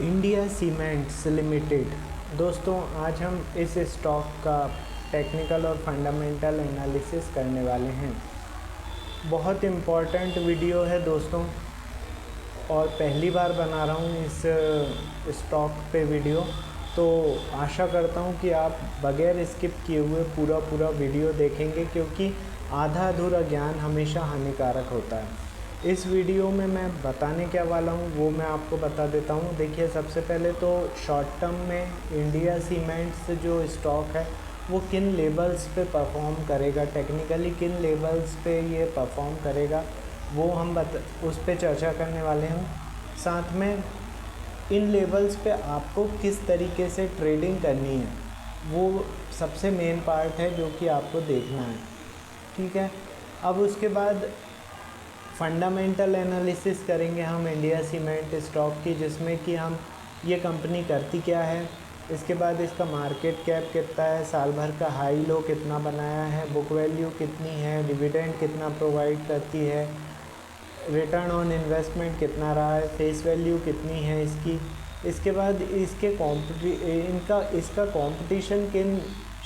India cements limited. दोस्तों आज हम इस स्टॉक का टेक्निकल और फंडामेंटल एनालिसिस करने वाले हैं। बहुत इम्पॉर्टेंट वीडियो है दोस्तों, और पहली बार बना रहा हूँ इस स्टॉक पे वीडियो, तो आशा करता हूँ कि आप बगैर स्किप किए हुए पूरा वीडियो देखेंगे, क्योंकि आधा अधूरा ज्ञान हमेशा हानिकारक होता है। इस वीडियो में मैं बताने क्या वाला हूँ वो मैं आपको बता देता हूँ। देखिए, सबसे पहले तो शॉर्ट टर्म में इंडिया सीमेंट्स जो स्टॉक है वो किन लेवल्स पे परफॉर्म करेगा, टेक्निकली किन लेवल्स पे ये परफॉर्म करेगा, वो हम उस पे चर्चा करने वाले हैं। साथ में इन लेवल्स पे आपको किस तरीके से ट्रेडिंग करनी है वो सबसे मेन पार्ट है जो कि आपको देखना है, ठीक है। अब उसके बाद फंडामेंटल एनालिसिस करेंगे हम इंडिया सीमेंट स्टॉक की, जिसमें कि हम ये कंपनी करती क्या है, इसके बाद इसका मार्केट कैप कितना है, साल भर का हाई लो कितना बनाया है, बुक वैल्यू कितनी है, डिविडेंड कितना प्रोवाइड करती है, रिटर्न ऑन इन्वेस्टमेंट कितना रहा है, फेस वैल्यू कितनी है इसकी। इसके बाद इसका कंपटीशन किन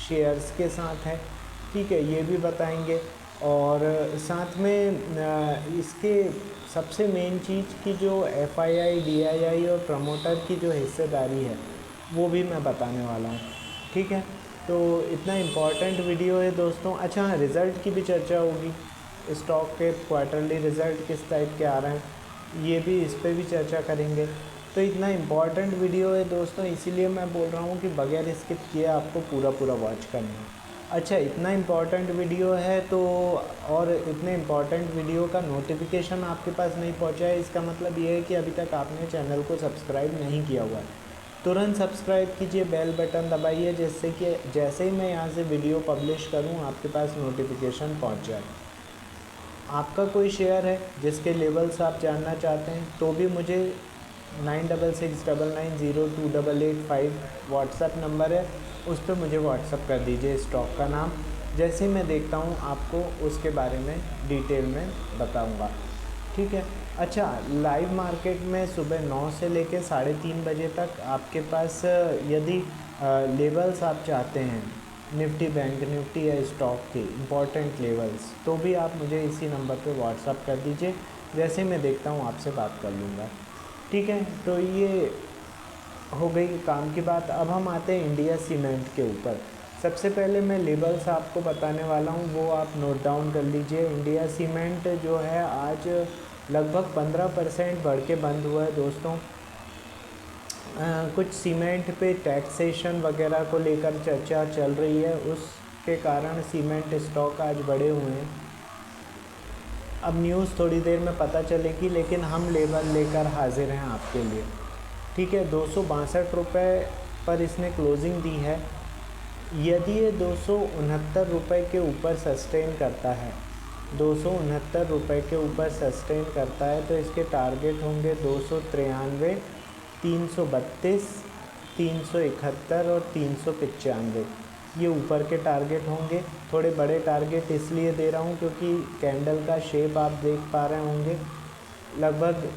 शेयर्स के साथ है, ठीक है, ये भी बताएंगे। और साथ में इसके सबसे मेन चीज़ की जो FII, DII और प्रमोटर की जो हिस्सेदारी है वो भी मैं बताने वाला हूँ, ठीक है। तो इतना इम्पॉर्टेंट वीडियो है दोस्तों। अच्छा हाँ, रिज़ल्ट की भी चर्चा होगी, स्टॉक के क्वार्टरली रिज़ल्ट किस टाइप के आ रहे हैं ये भी, इस पर भी चर्चा करेंगे। तो इतना इम्पॉर्टेंट वीडियो है दोस्तों, इसीलिए मैं बोल रहा हूँ कि बगैर स्किप किए आपको पूरा वॉच करना है। अच्छा, इतना इम्पॉर्टेंट वीडियो है तो, और इतने इम्पॉर्टेंट वीडियो का नोटिफिकेशन आपके पास नहीं पहुंचा है, इसका मतलब ये है कि अभी तक आपने चैनल को सब्सक्राइब नहीं किया हुआ है। तुरंत सब्सक्राइब कीजिए, बेल बटन दबाइए, जिससे कि जैसे ही मैं यहाँ से वीडियो पब्लिश करूँ आपके पास नोटिफिकेशन पहुँच जाए। आपका कोई शेयर है जिसके लेवल्स आप जानना चाहते हैं तो भी मुझे 9669902885 व्हाट्सएप नंबर है, उस पर मुझे व्हाट्सएप कर दीजिए स्टॉक का नाम। जैसे ही मैं देखता हूँ आपको उसके बारे में डिटेल में बताऊँगा, ठीक है। अच्छा, लाइव मार्केट में सुबह 9 से लेकर 3:30 बजे तक आपके पास यदि लेवल्स आप चाहते हैं निफ्टी, बैंक निफ्टी या स्टॉक के इम्पॉर्टेंट लेवल्स, तो भी आप मुझे इसी नंबर पे व्हाट्सअप कर दीजिए। जैसे मैं देखता हूँ आपसे बात कर लूँगा, ठीक है। तो ये हो गई काम की बात। अब हम आते हैं इंडिया सीमेंट के ऊपर। सबसे पहले मैं लेवल्स आपको बताने वाला हूँ, वो आप नोट डाउन कर लीजिए। इंडिया सीमेंट जो है आज लगभग 15% बढ़ के बंद हुआ है दोस्तों। कुछ सीमेंट पे टैक्सेशन वगैरह को लेकर चर्चा चल रही है, उसके कारण सीमेंट स्टॉक आज बढ़े हुए हैं। अब न्यूज़ थोड़ी देर में पता चलेगी, लेकिन हम लेवल लेकर हाजिर हैं आपके लिए, ठीक है। 262 रुपये पर इसने क्लोजिंग दी है। यदि ये 269 रुपये के ऊपर सस्टेन करता है, 269 रुपये के ऊपर सस्टेन करता है, तो इसके टारगेट होंगे 293, 332, 371 और 395। ये ऊपर के टारगेट होंगे। थोड़े बड़े टारगेट इसलिए दे रहा हूँ क्योंकि कैंडल का शेप आप देख पा रहे होंगे, लगभग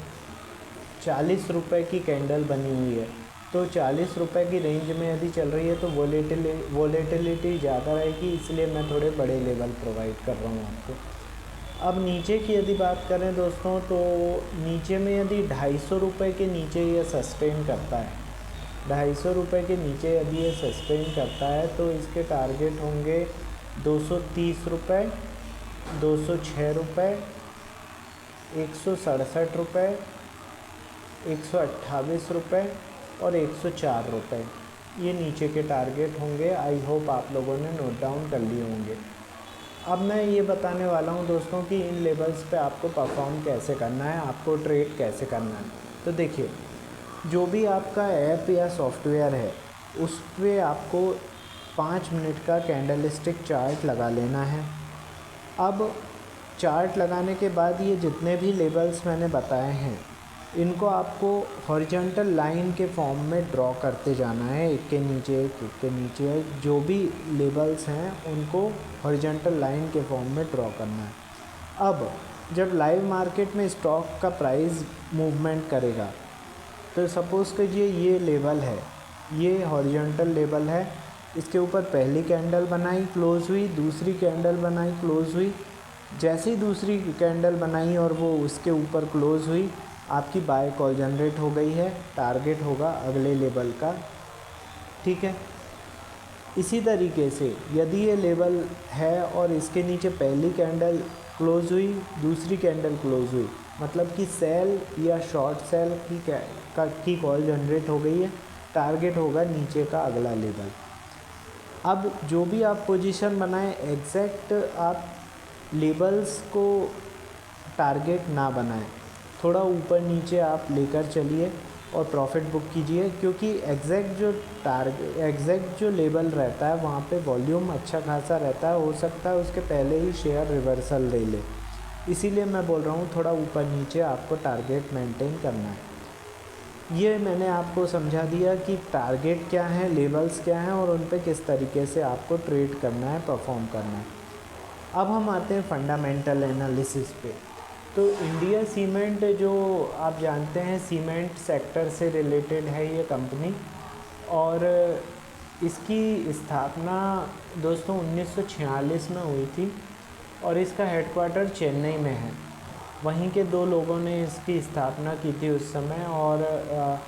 40 रुपये की कैंडल बनी हुई है। तो 40 रुपये की रेंज में यदि चल रही है तो वोलेटिलिटी ज़्यादा रहेगी, इसलिए मैं थोड़े बड़े लेवल प्रोवाइड कर रहा हूँ आपको। अब नीचे की यदि बात करें दोस्तों, तो नीचे में यदि 250 रुपये के नीचे ये सस्टेन करता है, 250 रुपये के नीचे यदि ये सस्टेन करता है, तो इसके टारगेट होंगे 230 रुपये, 206 रुपये, 167 रुपये, 128 रुपये और 104 रुपये। ये नीचे के टारगेट होंगे। आई होप आप लोगों ने नोट डाउन कर लिए होंगे। अब मैं ये बताने वाला हूँ दोस्तों कि इन लेवल्स पे आपको परफॉर्म कैसे करना है, आपको ट्रेड कैसे करना है। तो देखिए, जो भी आपका ऐप या सॉफ्टवेयर है उस पर आपको 5 मिनट का कैंडलस्टिक चार्ट लगा लेना है। अब चार्ट लगाने के बाद ये जितने भी लेवल्स मैंने बताए हैं इनको आपको हॉरिजॉन्टल लाइन के फॉर्म में ड्रॉ करते जाना है, एक के नीचे एक, एक के नीचे एक। जो भी लेवल्स हैं उनको हॉरिजॉन्टल लाइन के फॉर्म में ड्रॉ करना है। अब जब लाइव मार्केट में स्टॉक का प्राइस मूवमेंट करेगा तो सपोज़ कीजिए ये लेवल है, ये हॉरिजॉन्टल लेवल है, इसके ऊपर पहली कैंडल बनाई क्लोज़ हुई, दूसरी कैंडल बनाई क्लोज़ हुई, जैसे ही दूसरी कैंडल बनाई और वो उसके ऊपर क्लोज़ हुई, आपकी बाय कॉल जनरेट हो गई है, टारगेट होगा अगले लेवल का, ठीक है। इसी तरीके से यदि ये लेवल है और इसके नीचे पहली कैंडल क्लोज़ हुई, दूसरी कैंडल क्लोज़ हुई, मतलब कि सेल या शॉर्ट सेल की कॉल जनरेट हो गई है, टारगेट होगा नीचे का अगला लेवल। अब जो भी आप पोजीशन बनाएं, एग्जैक्ट आप लेवल्स को टारगेट ना बनाएं, थोड़ा ऊपर नीचे आप लेकर चलिए और प्रॉफिट बुक कीजिए, क्योंकि एग्जैक्ट जो लेवल रहता है वहाँ पे वॉल्यूम अच्छा खासा रहता है, हो सकता है उसके पहले ही शेयर रिवर्सल ले ले। इसीलिए मैं बोल रहा हूँ थोड़ा ऊपर नीचे आपको टारगेट मेंटेन करना है। ये मैंने आपको समझा दिया कि टारगेट क्या है, लेवल्स क्या हैं और उन पे किस तरीके से आपको ट्रेड करना है, परफॉर्म करना है। अब हम आते हैं फंडामेंटल एनालिसिस पे। तो इंडिया सीमेंट, जो आप जानते हैं सीमेंट सेक्टर से रिलेटेड है ये कंपनी, और इसकी स्थापना दोस्तों 1946 में हुई थी और इसका हेडक्वार्टर चेन्नई में है। वहीं के दो लोगों ने इसकी स्थापना की थी उस समय, और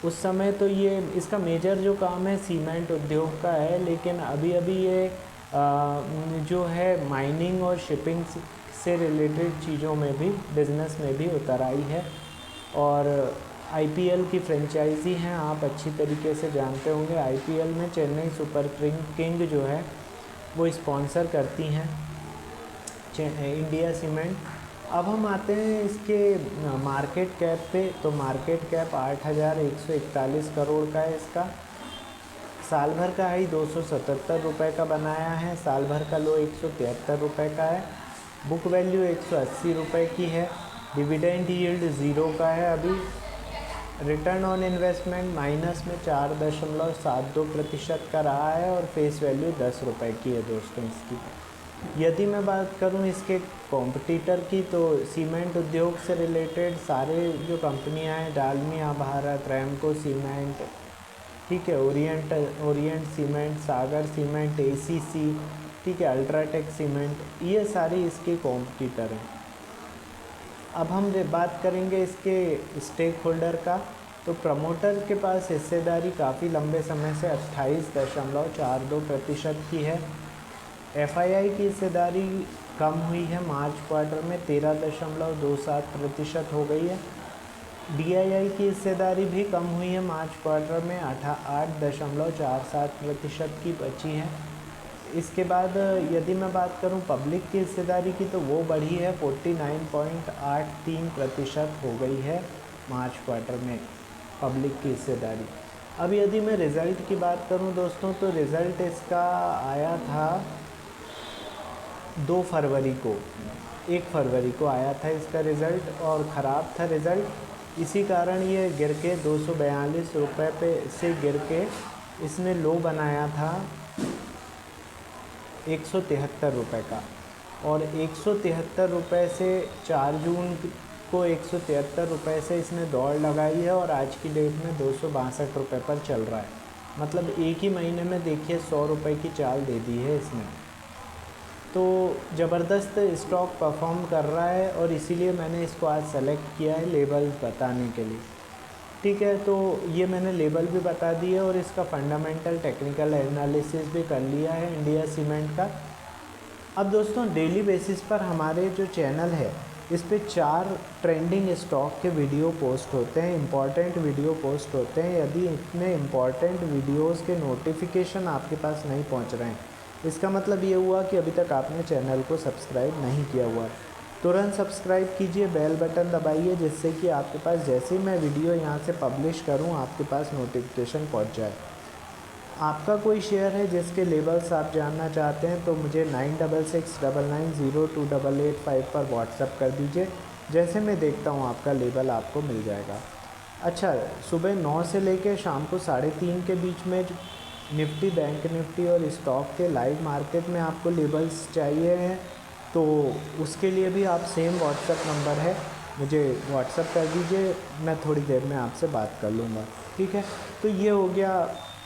उस समय तो ये इसका मेजर जो काम है सीमेंट उद्योग का है, लेकिन अभी अभी ये जो है माइनिंग और शिपिंग से रिलेटेड चीज़ों में भी, बिज़नेस में भी उतर आई है। और आईपीएल की फ्रेंचाइजी हैं, आप अच्छी तरीके से जानते होंगे। आईपीएल में चेन्नई सुपर किंग जो है वो स्पॉन्सर करती हैं इंडिया सीमेंट। अब हम आते हैं इसके मार्केट कैप पे। तो मार्केट कैप 8,141 करोड़ का है इसका। साल भर का हाई 277 रुपये का बनाया है, साल भर का लो 173 रुपये का है। बुक वैल्यू 180 रुपये की है। डिविडेंड यील्ड 0 का है अभी। रिटर्न ऑन इन्वेस्टमेंट माइनस में 4.72% का रहा है और फेस वैल्यू 10 रुपये की है दोस्तों इसकी। यदि मैं बात करूं इसके कॉम्पिटिटर की, तो सीमेंट उद्योग से रिलेटेड सारे जो कंपनियां हैं, डालमिया भारत, रैमको सीमेंट, ठीक है, ओरिएंट सीमेंट, सागर सीमेंट, एसीसी, ठीक है, अल्ट्राटेक सीमेंट, ये सारी इसके कॉम्पिटिटर हैं। अब हम बात करेंगे इसके स्टेक होल्डर का। तो प्रमोटर के पास हिस्सेदारी काफ़ी लंबे समय से 28.42% की है। एफआईआई की हिस्सेदारी कम हुई है, मार्च क्वार्टर में 13.27% हो गई है। डीआईआई की हिस्सेदारी भी कम हुई है, मार्च क्वार्टर में 8.47% की बची है। इसके बाद यदि मैं बात करूं पब्लिक की हिस्सेदारी की, तो वो बढ़ी है, 49.83% हो गई है मार्च क्वार्टर में पब्लिक की हिस्सेदारी। अब यदि मैं रिज़ल्ट की बात करूं दोस्तों, तो रिज़ल्ट इसका आया था 2 फरवरी को, 1 फरवरी को आया था इसका रिज़ल्ट, और ख़राब था रिज़ल्ट। इसी कारण ये गिर के 242 रुपये पे से गिर के इसने लो बनाया था 173 रुपये का, और 173 रुपये से 4 जून को 173 रुपये से इसने दौड़ लगाई है और आज की डेट में 262 रुपये पर चल रहा है। मतलब एक ही महीने में देखिए 100 रुपये की चाल दे दी है इसने। तो ज़बरदस्त स्टॉक परफॉर्म कर रहा है और इसीलिए मैंने इसको आज सेलेक्ट किया है लेवल बताने के लिए, ठीक है। तो ये मैंने लेवल भी बता दिए और इसका फंडामेंटल टेक्निकल एनालिसिस भी कर लिया है इंडिया सीमेंट का। अब दोस्तों डेली बेसिस पर हमारे जो चैनल है इस पे 4 ट्रेंडिंग स्टॉक के वीडियो पोस्ट होते हैं, इम्पॉर्टेंट वीडियो पोस्ट होते हैं। यदि इतने इम्पॉर्टेंट वीडियोस के नोटिफिकेशन आपके पास नहीं पहुंच रहे हैं, इसका मतलब ये हुआ कि अभी तक आपने चैनल को सब्सक्राइब नहीं किया हुआ है। तुरंत सब्सक्राइब कीजिए, बेल बटन दबाइए, जिससे कि आपके पास जैसे ही मैं वीडियो यहाँ से पब्लिश करूँ आपके पास नोटिफिकेशन पहुँच जाए। आपका कोई शेयर है जिसके लेवल्स आप जानना चाहते हैं तो मुझे 9669902885 पर व्हाट्सएप कर दीजिए। जैसे मैं देखता हूँ आपका लेवल आपको मिल जाएगा। अच्छा, सुबह 9 से लेकर शाम को 3:30 के बीच में निफ्टी, बैंक निफ्टी और स्टॉक के लाइव मार्केट में आपको लेवल्स चाहिए हैं तो उसके लिए भी आप सेम व्हाट्सएप नंबर है मुझे व्हाट्सअप कर दीजिए, मैं थोड़ी देर में आपसे बात कर लूँगा, ठीक है। तो ये हो गया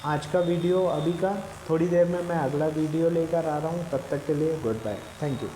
आज का वीडियो अभी का। थोड़ी देर में मैं अगला वीडियो लेकर आ रहा हूँ, तब तक के लिए गुड बाय, थैंक यू।